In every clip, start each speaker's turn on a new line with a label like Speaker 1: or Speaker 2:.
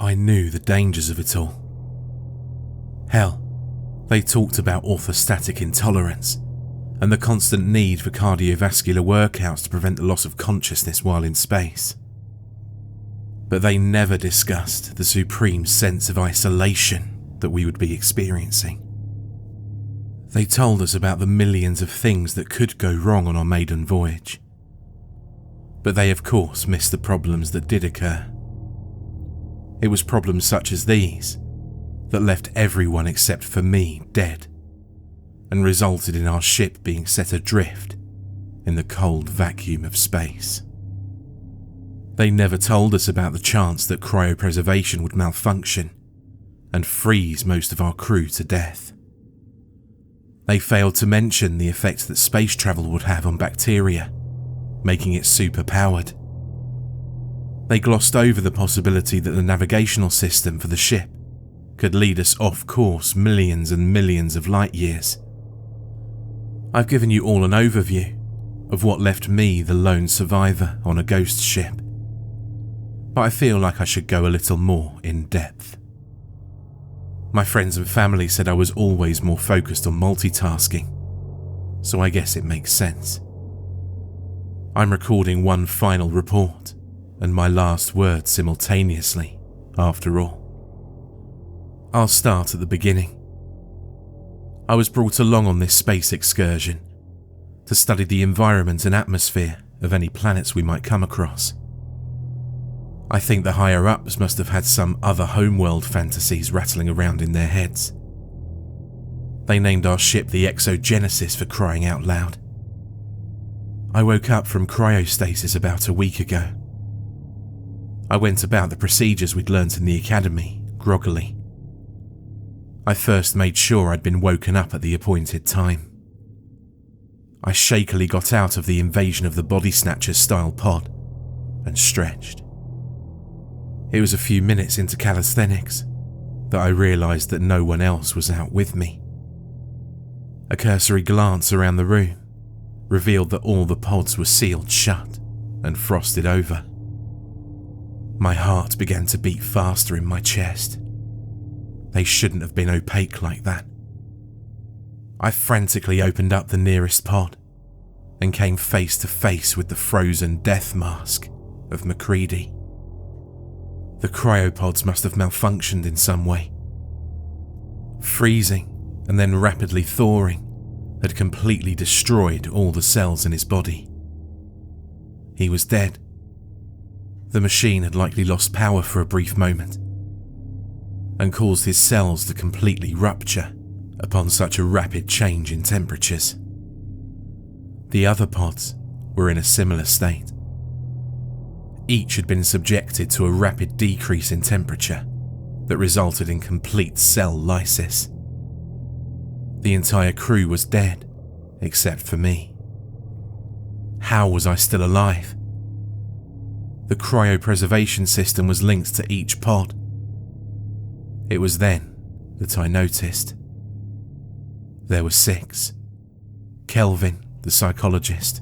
Speaker 1: I knew the dangers of it all. Hell, they talked about orthostatic intolerance and the constant need for cardiovascular workouts to prevent the loss of consciousness while in space. But they never discussed the supreme sense of isolation that we would be experiencing. They told us about the millions of things that could go wrong on our maiden voyage. But they of course missed the problems that did occur. It was problems such as these that left everyone except for me dead and resulted in our ship being set adrift in the cold vacuum of space. They never told us about the chance that cryopreservation would malfunction and freeze most of our crew to death. They failed to mention the effect that space travel would have on bacteria, making it superpowered. They glossed over the possibility that the navigational system for the ship could lead us off course millions and millions of light years. I've given you all an overview of what left me the lone survivor on a ghost ship, but I feel like I should go a little more in depth. My friends and family said I was always more focused on multitasking, so I guess it makes sense. I'm recording one final report and my last word simultaneously, after all. I'll start at the beginning. I was brought along on this space excursion to study the environment and atmosphere of any planets we might come across. I think the higher-ups must have had some other homeworld fantasies rattling around in their heads. They named our ship the Exogenesis for crying out loud. I woke up from cryostasis about a week ago. I went about the procedures we'd learnt in the academy, groggily. I first made sure I'd been woken up at the appointed time. I shakily got out of the Invasion of the Body Snatchers style pod and stretched. It was a few minutes into calisthenics that I realised that no one else was out with me. A cursory glance around the room revealed that all the pods were sealed shut and frosted over. My heart began to beat faster in my chest. They shouldn't have been opaque like that. I frantically opened up the nearest pod and came face to face with the frozen death mask of Macabre. The cryopods must have malfunctioned in some way. Freezing and then rapidly thawing had completely destroyed all the cells in his body. He was dead. The machine had likely lost power for a brief moment and caused his cells to completely rupture upon such a rapid change in temperatures. The other pods were in a similar state. Each had been subjected to a rapid decrease in temperature that resulted in complete cell lysis. The entire crew was dead, except for me. How was I still alive? The cryopreservation system was linked to each pod. It was then that I noticed. There were 6. Kelvin, the psychologist.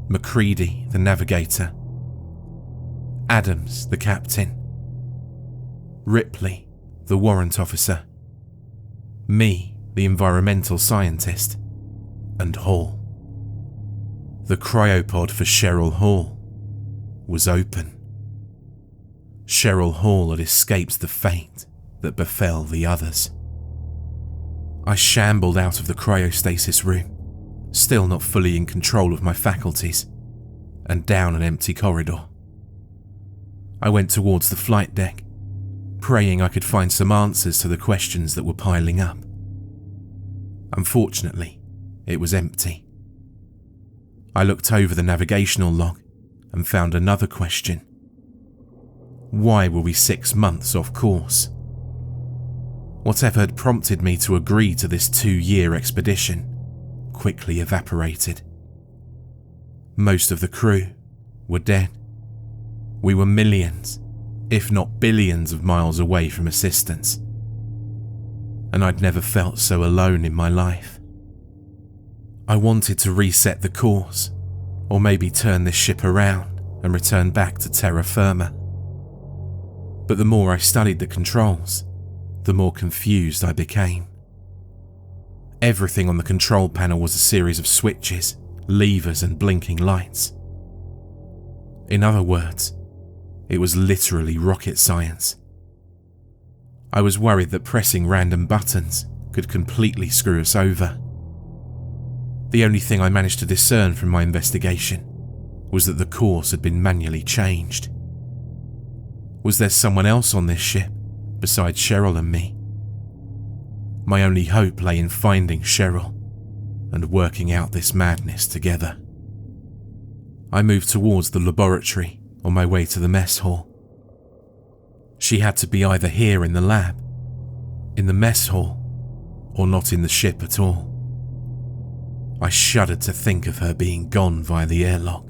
Speaker 1: Macready, the navigator. Adams, the captain. Ripley, the warrant officer. Me, the environmental scientist. And Hall. The cryopod for Cheryl Hall was open. Cheryl Hall had escaped the fate that befell the others. I shambled out of the cryostasis room, still not fully in control of my faculties, and down an empty corridor. I went towards the flight deck, praying I could find some answers to the questions that were piling up. Unfortunately, it was empty. I looked over the navigational log and found another question. Why were we 6 months off course? Whatever had prompted me to agree to this 2-year expedition quickly evaporated. Most of the crew were dead. We were millions, if not billions of miles away from assistance. And I'd never felt so alone in my life. I wanted to reset the course, or maybe turn this ship around and return back to terra firma. But the more I studied the controls, the more confused I became. Everything on the control panel was a series of switches, levers and blinking lights. In other words, it was literally rocket science. I was worried that pressing random buttons could completely screw us over. The only thing I managed to discern from my investigation was that the course had been manually changed. Was there someone else on this ship besides Cheryl and me? My only hope lay in finding Cheryl and working out this madness together. I moved towards the laboratory on my way to the mess hall. She had to be either here in the lab, in the mess hall, or not in the ship at all. I shuddered to think of her being gone via the airlock.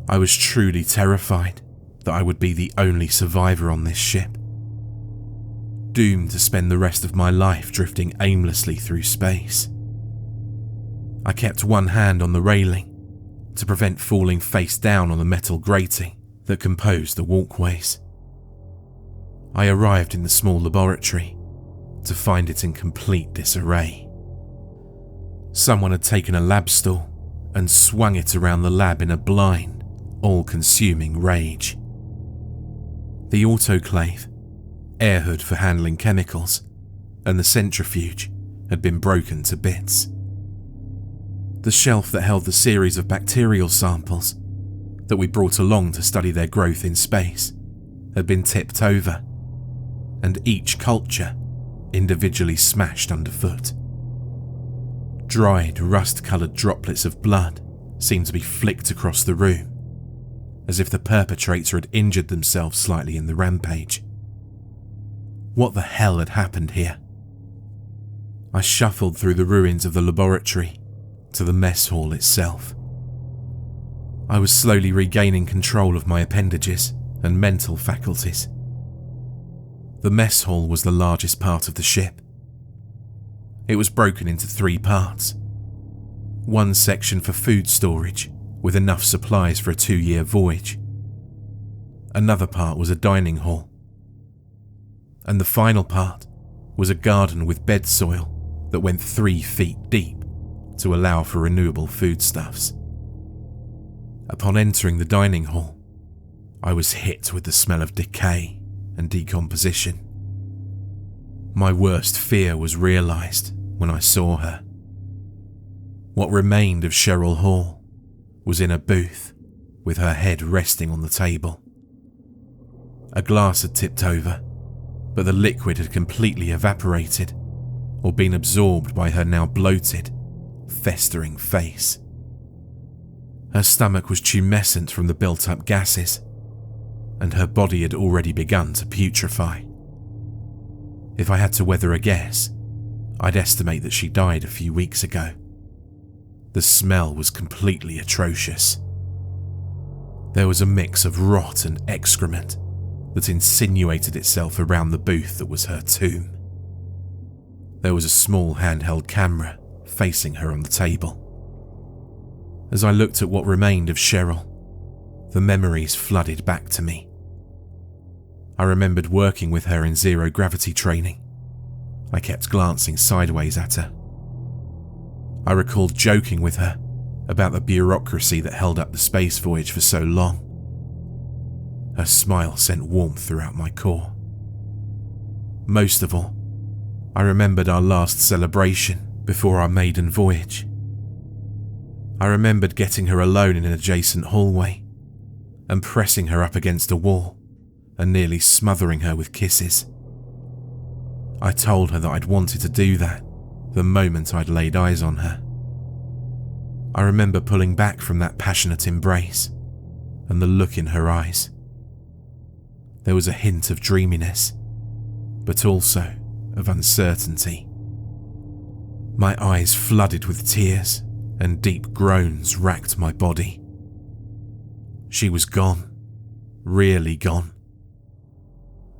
Speaker 1: I was truly terrified that I would be the only survivor on this ship, doomed to spend the rest of my life drifting aimlessly through space. I kept one hand on the railing to prevent falling face down on the metal grating that composed the walkways. I arrived in the small laboratory to find it in complete disarray. Someone had taken a lab stool and swung it around the lab in a blind, all-consuming rage. The autoclave, air hood for handling chemicals, and the centrifuge had been broken to bits. The shelf that held the series of bacterial samples that we brought along to study their growth in space had been tipped over, and each culture individually smashed underfoot. Dried, rust-coloured droplets of blood seemed to be flicked across the room, as if the perpetrator had injured themselves slightly in the rampage. What the hell had happened here? I shuffled through the ruins of the laboratory to the mess hall itself. I was slowly regaining control of my appendages and mental faculties. The mess hall was the largest part of the ship. It was broken into 3 parts. One section for food storage, with enough supplies for a 2-year voyage. Another part was a dining hall. And the final part was a garden with bed soil that went 3 feet deep to allow for renewable foodstuffs. Upon entering the dining hall, I was hit with the smell of decay and decomposition. My worst fear was realised when I saw her. What remained of Cheryl Hall was in a booth with her head resting on the table. A glass had tipped over, but the liquid had completely evaporated or been absorbed by her now bloated, festering face. Her stomach was tumescent from the built-up gases, and her body had already begun to putrefy. If I had to weather a guess, I'd estimate that she died a few weeks ago. The smell was completely atrocious. There was a mix of rot and excrement that insinuated itself around the booth that was her tomb. There was a small handheld camera facing her on the table. As I looked at what remained of Cheryl, the memories flooded back to me. I remembered working with her in zero-gravity training. I kept glancing sideways at her. I recalled joking with her about the bureaucracy that held up the space voyage for so long. Her smile sent warmth throughout my core. Most of all, I remembered our last celebration before our maiden voyage. I remembered getting her alone in an adjacent hallway and pressing her up against a wall and nearly smothering her with kisses. I told her that I'd wanted to do that the moment I'd laid eyes on her. I remember pulling back from that passionate embrace and the look in her eyes. There was a hint of dreaminess, but also of uncertainty. My eyes flooded with tears and deep groans racked my body. She was gone, really gone.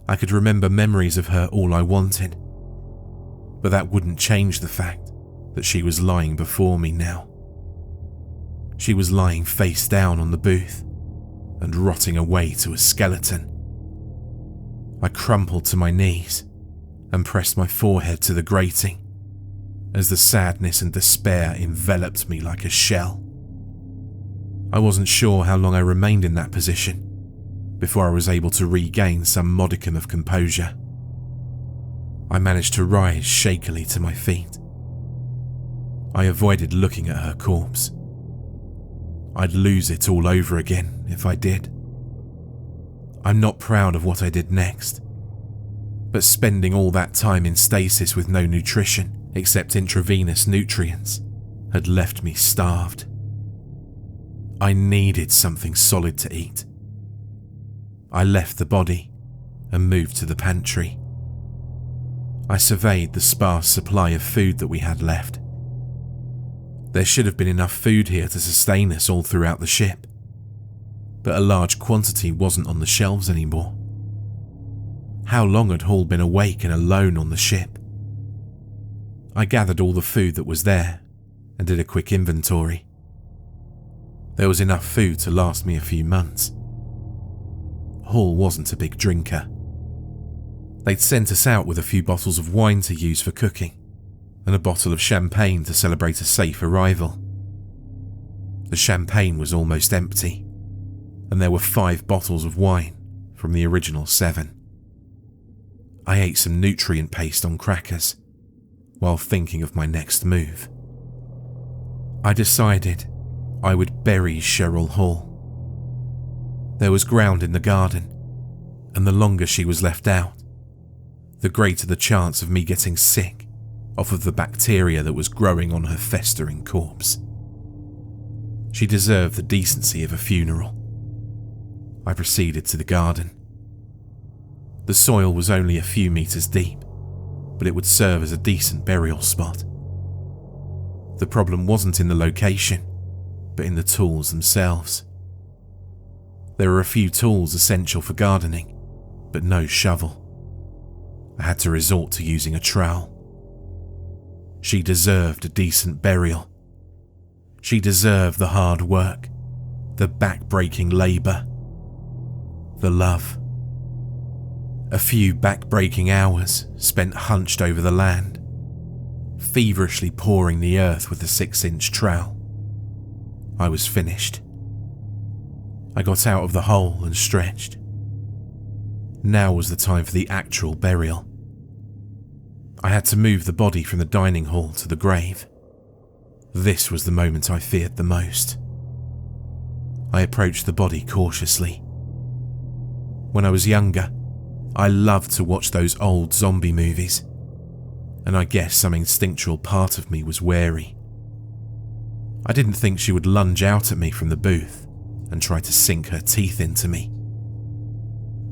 Speaker 1: I could remember memories of her all I wanted, but that wouldn't change the fact that she was lying before me now. She was lying face down on the booth and rotting away to a skeleton. I crumpled to my knees and pressed my forehead to the grating as the sadness and despair enveloped me like a shell. I wasn't sure how long I remained in that position before I was able to regain some modicum of composure. I managed to rise shakily to my feet. I avoided looking at her corpse. I'd lose it all over again if I did. I'm not proud of what I did next, but spending all that time in stasis with no nutrition except intravenous nutrients had left me starved. I needed something solid to eat. I left the body and moved to the pantry. I surveyed the sparse supply of food that we had left. There should have been enough food here to sustain us all throughout the ship, but a large quantity wasn't on the shelves anymore. How long had Hall been awake and alone on the ship? I gathered all the food that was there and did a quick inventory. There was enough food to last me a few months. Hall wasn't a big drinker. They'd sent us out with a few bottles of wine to use for cooking and a bottle of champagne to celebrate a safe arrival. The champagne was almost empty, and there were 5 bottles of wine from the original 7. I ate some nutrient paste on crackers while thinking of my next move. I decided I would bury Cheryl Hall. There was ground in the garden, and the longer she was left out, the greater the chance of me getting sick off of the bacteria that was growing on her festering corpse. She deserved the decency of a funeral. I proceeded to the garden. The soil was only a few meters deep, but it would serve as a decent burial spot. The problem wasn't in the location, but in the tools themselves. There were a few tools essential for gardening, but no shovel. I had to resort to using a trowel. She deserved a decent burial. She deserved the hard work, the back-breaking labour, the love. A few back-breaking hours spent hunched over the land, feverishly pouring the earth with a 6-inch trowel. I was finished. I got out of the hole and stretched. Now was the time for the actual burial. I had to move the body from the dining hall to the grave. This was the moment I feared the most. I approached the body cautiously. When I was younger, I loved to watch those old zombie movies, and I guess some instinctual part of me was wary. I didn't think she would lunge out at me from the booth and try to sink her teeth into me.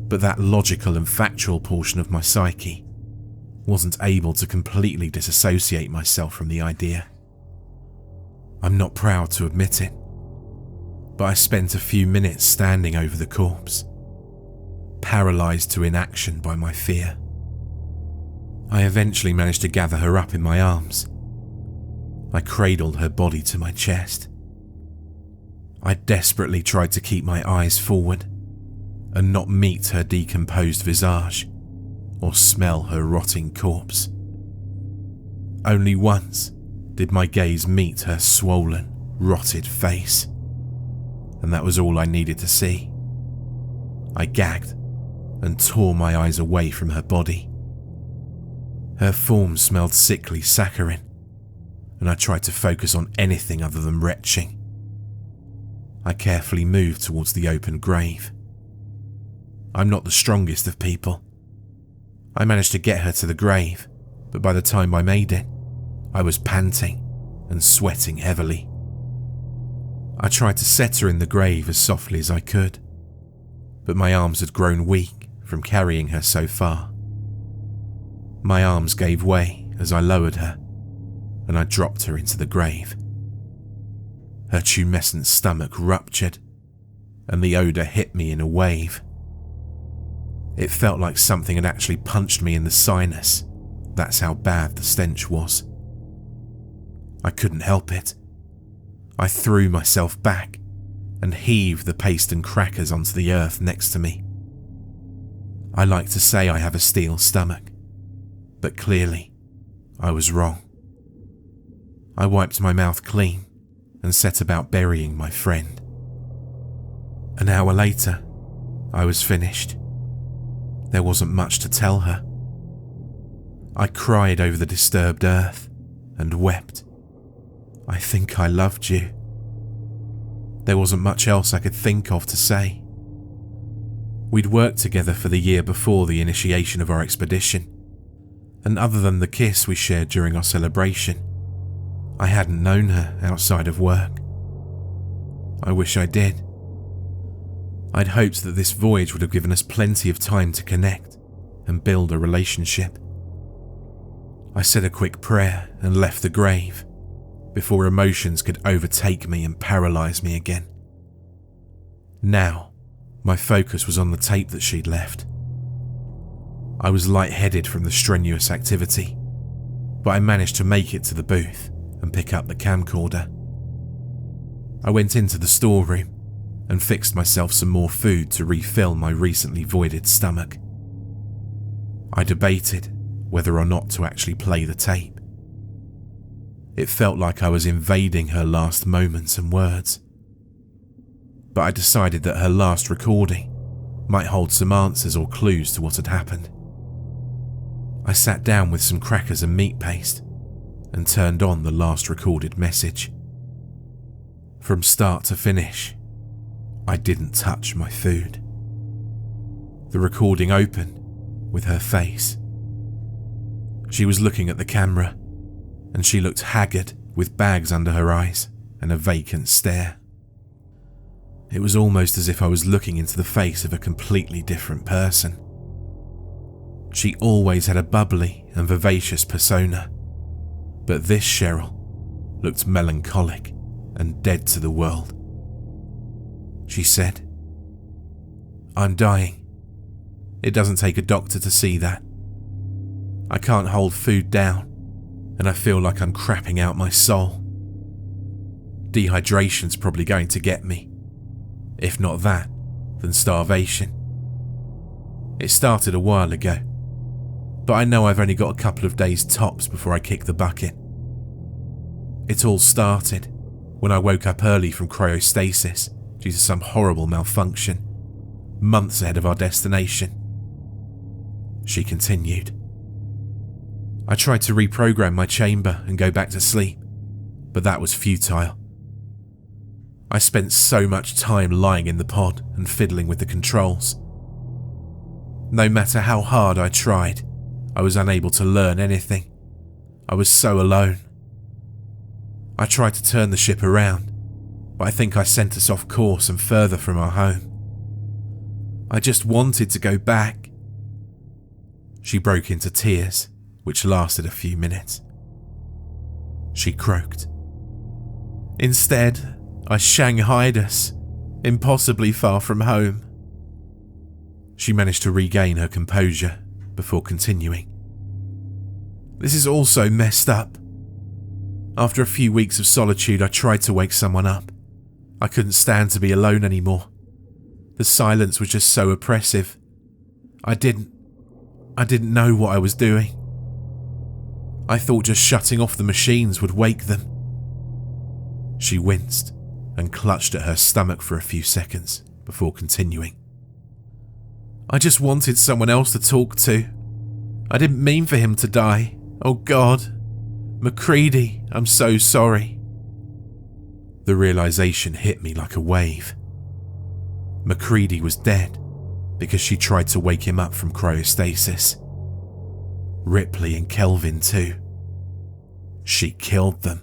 Speaker 1: But that logical and factual portion of my psyche wasn't able to completely disassociate myself from the idea. I'm not proud to admit it, but I spent a few minutes standing over the corpse, paralysed to inaction by my fear. I eventually managed to gather her up in my arms. I cradled her body to my chest. I desperately tried to keep my eyes forward and not meet her decomposed visage or smell her rotting corpse. Only once did my gaze meet her swollen, rotted face, and that was all I needed to see. I gagged and tore my eyes away from her body. Her form smelled sickly saccharine, and I tried to focus on anything other than retching. I carefully moved towards the open grave. I'm not the strongest of people. I managed to get her to the grave, but by the time I made it, I was panting and sweating heavily. I tried to set her in the grave as softly as I could, but my arms had grown weak from carrying her so far. My arms gave way as I lowered her, and I dropped her into the grave. Her tumescent stomach ruptured, and the odour hit me in a wave. It felt like something had actually punched me in the sinus. That's how bad the stench was. I couldn't help it. I threw myself back and heaved the paste and crackers onto the earth next to me. I like to say I have a steel stomach, but clearly I was wrong. I wiped my mouth clean and set about burying my friend. An hour later, I was finished. There wasn't much to tell her. I cried over the disturbed earth and wept. I think I loved you. There wasn't much else I could think of to say. We'd worked together for the year before the initiation of our expedition, and other than the kiss we shared during our celebration, I hadn't known her outside of work. I wish I did. I'd hoped that this voyage would have given us plenty of time to connect and build a relationship. I said a quick prayer and left the grave before emotions could overtake me and paralyze me again. Now, my focus was on the tape that she'd left. I was lightheaded from the strenuous activity, but I managed to make it to the booth and pick up the camcorder. I went into the storeroom and fixed myself some more food to refill my recently voided stomach. I debated whether or not to actually play the tape. It felt like I was invading her last moments and words. But I decided that her last recording might hold some answers or clues to what had happened. I sat down with some crackers and meat paste and turned on the last recorded message. From start to finish, I didn't touch my food. The recording opened with her face. She was looking at the camera, and she looked haggard with bags under her eyes and a vacant stare. It was almost as if I was looking into the face of a completely different person. She always had a bubbly and vivacious persona, but this Cheryl looked melancholic and dead to the world. She said, "I'm dying. It doesn't take a doctor to see that. I can't hold food down, and I feel like I'm crapping out my soul. Dehydration's probably going to get me. If not that, then starvation. It started a while ago, but I know I've only got a couple of days tops before I kick the bucket. It all started when I woke up early from cryostasis due to some horrible malfunction, months ahead of our destination." She continued. "I tried to reprogram my chamber and go back to sleep, but that was futile. I spent so much time lying in the pod and fiddling with the controls. No matter how hard I tried, I was unable to learn anything. I was so alone. I tried to turn the ship around, but I think I sent us off course and further from our home. I just wanted to go back." She broke into tears, which lasted a few minutes. She croaked. "Instead, I shanghaied us, impossibly far from home." She managed to regain her composure before continuing. "This is all so messed up. After a few weeks of solitude, I tried to wake someone up. I couldn't stand to be alone anymore. The silence was just so oppressive. I didn't know what I was doing. I thought just shutting off the machines would wake them." She winced and clutched at her stomach for a few seconds before continuing. "I just wanted someone else to talk to. I didn't mean for him to die. Oh God. Macready, I'm so sorry." The realization hit me like a wave. Macready was dead because she tried to wake him up from cryostasis. Ripley and Kelvin too. She killed them.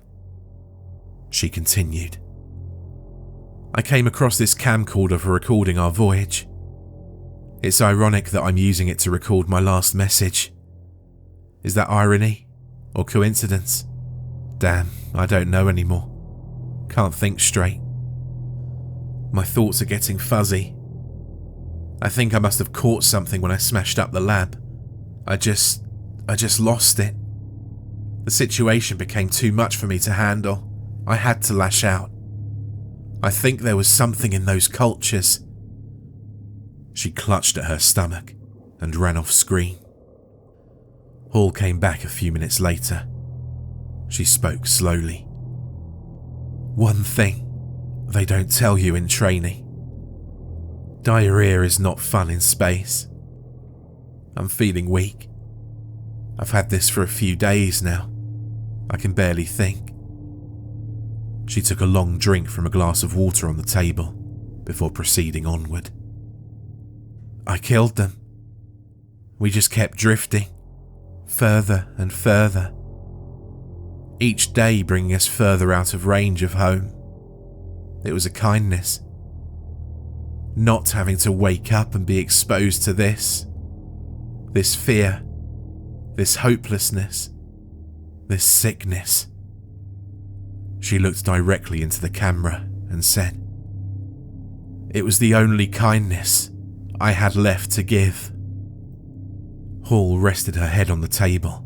Speaker 1: She continued. "I came across this camcorder for recording our voyage. It's ironic that I'm using it to record my last message. Is that irony or coincidence? Damn, I don't know anymore. Can't think straight. My thoughts are getting fuzzy. I think I must have caught something when I smashed up the lab. I just lost it. The situation became too much for me to handle. I had to lash out. I think there was something in those cultures." She clutched at her stomach and ran off screen. Hall came back a few minutes later. She spoke slowly. "One thing they don't tell you in training. Diarrhea is not fun in space. I'm feeling weak. I've had this for a few days now. I can barely think." She took a long drink from a glass of water on the table before proceeding onward. "I killed them. We just kept drifting, further and further. Each day bringing us further out of range of home. It was a kindness. Not having to wake up and be exposed to this fear, this hopelessness, this sickness." She looked directly into the camera and said, "It was the only kindness I had left to give." Hall rested her head on the table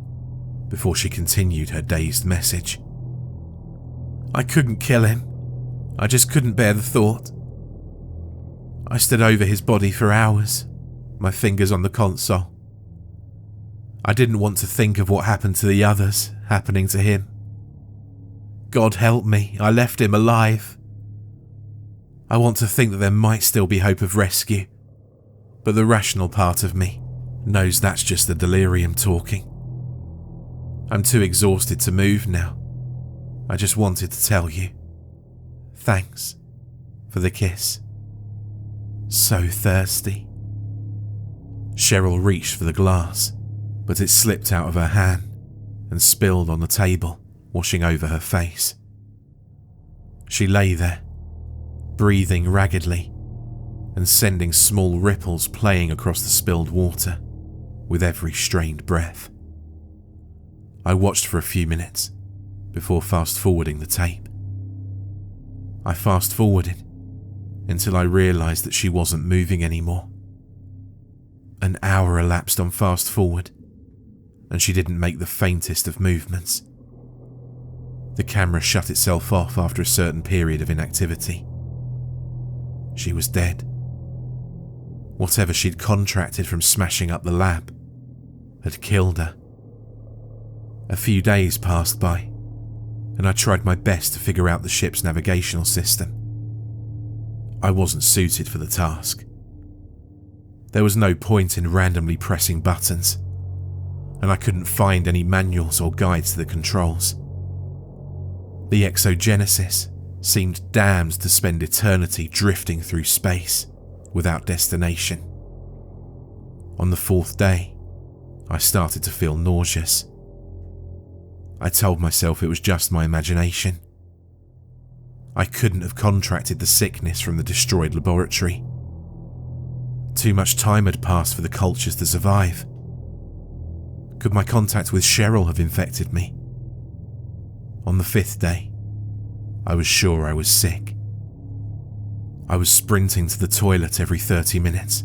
Speaker 1: before she continued her dazed message. "I couldn't kill him. I just couldn't bear the thought. I stood over his body for hours, my fingers on the console. I didn't want to think of what happened to the others happening to him. God help me, I left him alive. I want to think that there might still be hope of rescue, but the rational part of me knows that's just the delirium talking. I'm too exhausted to move now. I just wanted to tell you. Thanks for the kiss. So thirsty." Cheryl reached for the glass, but it slipped out of her hand and spilled on the table, washing over her face. She lay there, breathing raggedly and sending small ripples playing across the spilled water with every strained breath. I watched for a few minutes before fast-forwarding the tape. I fast-forwarded until I realised that she wasn't moving anymore. An hour elapsed on fast-forward, and she didn't make the faintest of movements. The camera shut itself off after a certain period of inactivity. She was dead. Whatever she'd contracted from smashing up the lab had killed her. A few days passed by, and I tried my best to figure out the ship's navigational system. I wasn't suited for the task. There was no point in randomly pressing buttons, and I couldn't find any manuals or guides to the controls. The exogenesis seemed damned to spend eternity drifting through space without destination. On the 4th day, I started to feel nauseous. I told myself it was just my imagination. I couldn't have contracted the sickness from the destroyed laboratory. Too much time had passed for the cultures to survive. Could my contact with Cheryl have infected me? On the 5th day, I was sure I was sick. I was sprinting to the toilet every 30 minutes.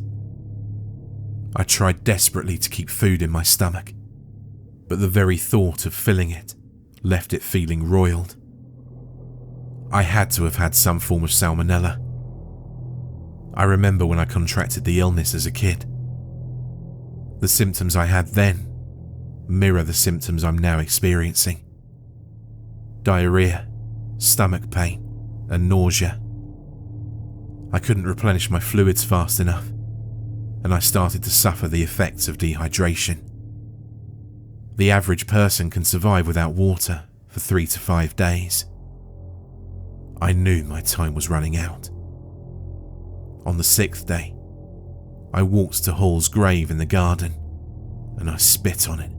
Speaker 1: I tried desperately to keep food in my stomach, but the very thought of filling it left it feeling roiled. I had to have had some form of salmonella. I remember when I contracted the illness as a kid. The symptoms I had then mirror the symptoms I'm now experiencing. Diarrhea, stomach pain, and nausea. I couldn't replenish my fluids fast enough, and I started to suffer the effects of dehydration. The average person can survive without water for 3 to 5 days. I knew my time was running out. On the 6th day, I walked to Hall's grave in the garden, and I spit on it.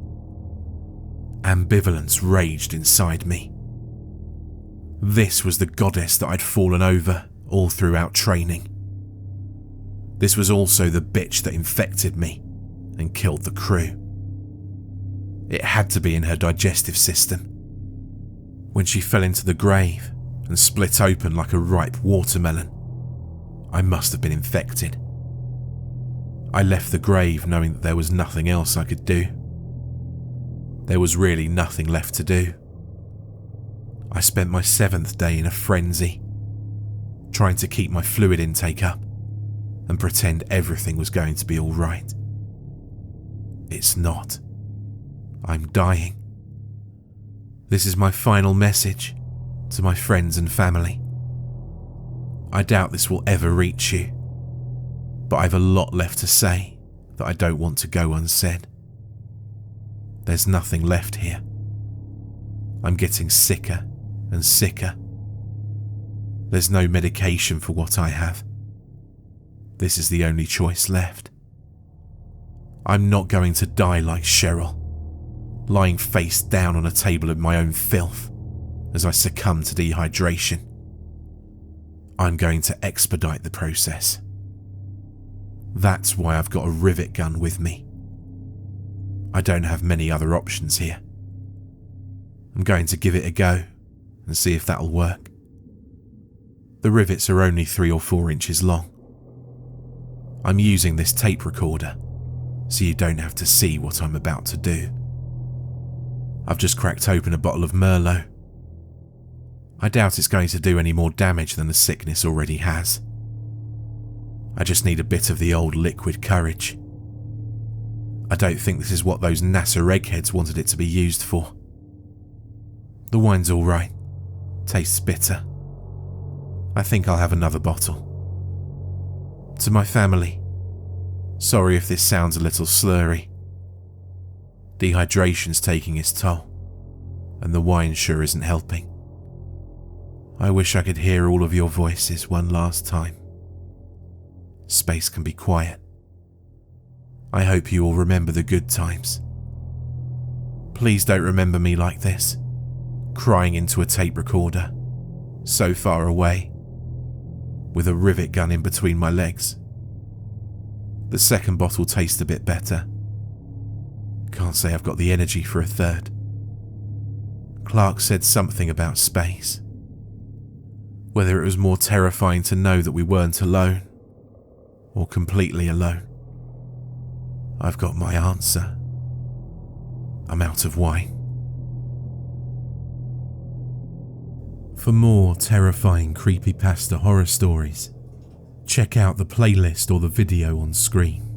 Speaker 1: Ambivalence raged inside me. This was the goddess that I'd fallen over all throughout training. This was also the bitch that infected me and killed the crew. It had to be in her digestive system. When she fell into the grave and split open like a ripe watermelon, I must have been infected. I left the grave knowing that there was nothing else I could do. There was really nothing left to do. I spent my 7th day in a frenzy, trying to keep my fluid intake up and pretend everything was going to be all right. It's not. I'm dying. This is my final message to my friends and family. I doubt this will ever reach you, but I've a lot left to say that I don't want to go unsaid. There's nothing left here. I'm getting sicker and sicker. There's no medication for what I have. This is the only choice left. I'm not going to die like Cheryl, lying face down on a table of my own filth as I succumb to dehydration. I'm going to expedite the process. That's why I've got a rivet gun with me. I don't have many other options here. I'm going to give it a go and see if that'll work. The rivets are only 3 or 4 inches long. I'm using this tape recorder so you don't have to see what I'm about to do. I've just cracked open a bottle of Merlot. I doubt it's going to do any more damage than the sickness already has. I just need a bit of the old liquid courage. I don't think this is what those NASA eggheads wanted it to be used for. The wine's all right. Tastes bitter. I think I'll have another bottle. To my family, sorry if this sounds a little slurry. Dehydration's taking its toll, and the wine sure isn't helping. I wish I could hear all of your voices one last time. Space can be quiet. I hope you all remember the good times. Please don't remember me like this, crying into a tape recorder, so far away, with a rivet gun in between my legs. The second bottle tastes a bit better. Can't say I've got the energy for a third. Clark said something about space. Whether it was more terrifying to know that we weren't alone, or completely alone. I've got my answer. I'm out of wine. For more terrifying creepypasta horror stories, check out the playlist or the video on screen.